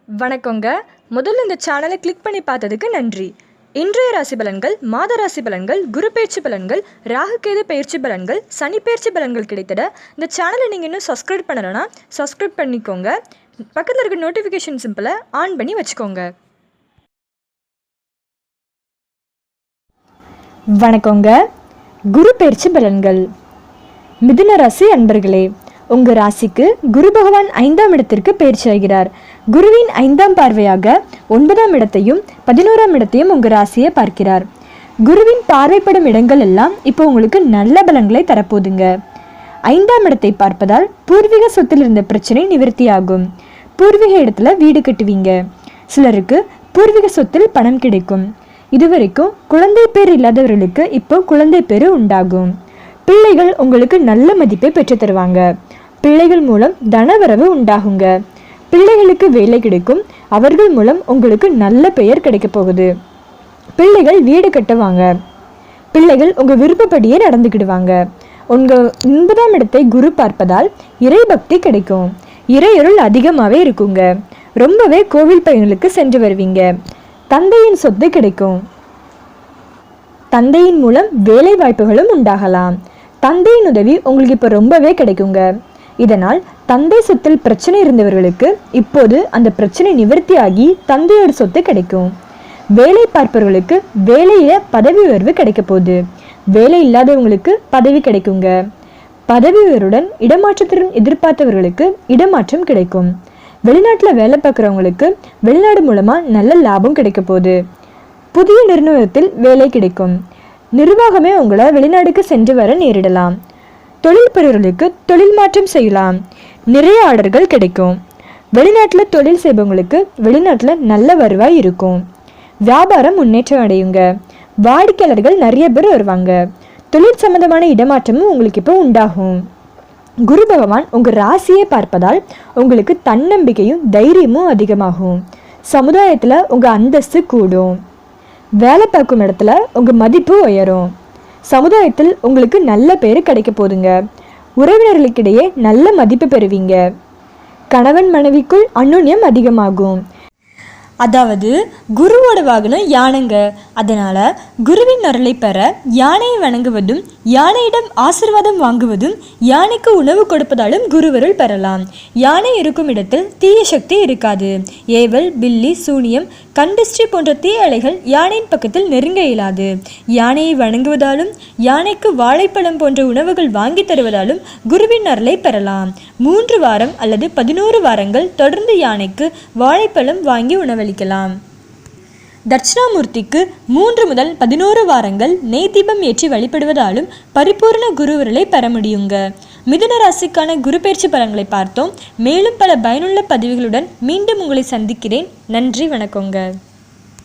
வணக்கங்க. முதல்ல இந்த சேனலை கிளிக் பண்ணி பார்த்ததுக்கு நன்றி. இன்றைய ராசி பலன்கள், மாத ராசி பலன்கள், குரு பயிற்சி பலன்கள், ராகு கேது பயிற்சி பலன்கள், சனி பயிற்சி பலன்கள் கிடைத்திட இந்த சேனலை நீங்கள் இன்னும் சப்ஸ்கிரைப் பண்ணலைன்னா சப்ஸ்கிரைப் பண்ணிக்கோங்க. பக்கத்தில் இருக்க நோட்டிஃபிகேஷன் சிம்பிளை ஆன் பண்ணி வச்சுக்கோங்க. வணக்கங்க. குரு பயிற்சி பலன்கள். மிதுன ராசி அன்பர்களே, உங்கள் ராசிக்கு குரு பகவான் 5ஆம் இடத்திற்கு பயிற்சி ஆகிறார். குருவின் 5ஆம் பார்வையாக 9ஆம் இடத்தையும் 11ஆம் இடத்தையும் உங்கள் ராசியை பார்க்கிறார். குருவின் பார்வைப்படும் இடங்கள் எல்லாம் இப்போ உங்களுக்கு நல்ல பலன்களை தரப்போதுங்க. 5ஆம் இடத்தை பார்ப்பதால் பூர்வீக சொத்தில் இருந்த பிரச்சனை நிவர்த்தியாகும். பூர்வீக இடத்துல வீடு கட்டுவீங்க. சிலருக்கு பூர்வீக சொத்தில் பணம் கிடைக்கும். இதுவரைக்கும் குழந்தை பேர் இல்லாதவர்களுக்கு இப்போ குழந்தை பேரு உண்டாகும். பிள்ளைகள் உங்களுக்கு நல்ல மதிப்பை பெற்று தருவாங்க. பிள்ளைகள் மூலம் தனவரவு உண்டாகுங்க. பிள்ளைகளுக்கு வேலை கிடைக்கும். அவர்கள் மூலம் உங்களுக்கு நல்ல பெயர் கிடைக்க போகுது. பிள்ளைகள் வீடு கட்டுவாங்க. பிள்ளைகள் உங்கள் விருப்பப்படியே நடந்துக்கிடுவாங்க. உங்கள் 9ஆம் இடத்தை குரு பார்ப்பதால் இறை பக்தி கிடைக்கும். இறையருள் அதிகமாகவே இருக்குங்க. ரொம்பவே கோவில் பயணங்களுக்கு சென்று வருவீங்க. தந்தையின் சொத்து கிடைக்கும். தந்தையின் மூலம் வேலை வாய்ப்புகளும் உண்டாகலாம். தந்தையின் உதவி உங்களுக்கு இப்போ ரொம்பவே கிடைக்குங்க. இதனால் தந்தை சொத்தில் பிரச்சனை இருந்தவர்களுக்கு இப்போது அந்த பிரச்சனை நிவர்த்தியாகி தந்தையோட சொத்து கிடைக்கும். வேலை பார்ப்பவர்களுக்கு வேலையில பதவி உயர்வு கிடைக்க போகுது. வேலை இல்லாதவங்களுக்கு பதவி கிடைக்குங்க. பதவி உயர்வுடன் இடமாற்றத்துடன் எதிர்பார்த்தவர்களுக்கு இடமாற்றம் கிடைக்கும். வெளிநாட்டில் வேலை பார்க்குறவங்களுக்கு வெளிநாடு மூலமா நல்ல லாபம் கிடைக்க போகுது. புதிய நிறுவனத்தில் வேலை கிடைக்கும். நிர்வாகமே உங்களை வெளிநாடுக்கு சென்று வர நேரிடலாம். தொழில் பெறுவர்களுக்கு தொழில் மாற்றம் செய்யலாம். நிறைய ஆர்டர்கள் கிடைக்கும். வெளிநாட்டில் தொழில் செய்பவங்களுக்கு வெளிநாட்டில் நல்ல வருவாய் இருக்கும். வியாபாரம் முன்னேற்றம் அடையுங்க. வாடிக்கையாளர்கள் நிறைய பேர் வருவாங்க. தொழில் சம்பந்தமான இடமாற்றமும் உங்களுக்கு இப்போ உண்டாகும். குரு பகவான் உங்கள் ராசியை பார்ப்பதால் உங்களுக்கு தன்னம்பிக்கையும் தைரியமும் அதிகமாகும். சமுதாயத்தில் உங்கள் அந்தஸ்து கூடும். வேலை பார்க்கும் இடத்துல உங்கள் மதிப்பு உயரும். சமுதாயத்தில் உங்களுக்கு நல்ல பேர் கிடைக்க போதுங்க. உறவினர்களுக்கிடையே நல்ல மதிப்பு பெறுவீங்க. கணவன் மனைவிக்குள் அந்யோன்யம் அதிகமாகும். அதாவது குருவோட வாகனம் யானைங்க. அதனால குருவின் அருளை பெற யானையை வணங்குவதும் யானையிடம் ஆசீர்வாதம் வாங்குவதும் யானைக்கு உணவு கொடுப்பதாலும் குருவருள் பெறலாம். யானை இருக்கும் இடத்தில் தீய சக்தி இருக்காது. ஏவல், பில்லி, சூனியம், கண்டிஸ்ட்ரி போன்ற தீய அலைகள் யானையின் பக்கத்தில் நெருங்க இயலாது. யானையை வணங்குவதாலும் யானைக்கு வாழைப்பழம் போன்ற உணவுகள் வாங்கி தருவதாலும் குருவின் அருளை பெறலாம். 3 வாரம் அல்லது 11 வாரங்கள் தொடர்ந்து யானைக்கு வாழைப்பழம் வாங்கி உணவளிக்கலாம். தட்சிணாமூர்த்திக்கு 3 முதல் 11 வாரங்கள் நெய் தீபம் ஏற்றி வழிபடுவதாலும் பரிபூர்ண குருவருளை பெற முடியுங்க. மிதுன ராசிக்கான குரு பயிற்சி பலன்களை பார்த்தோம். மேலும் பல பயனுள்ள பதிவுகளுடன் மீண்டும் உங்களை சந்திக்கிறேன். நன்றி, வணக்கங்க.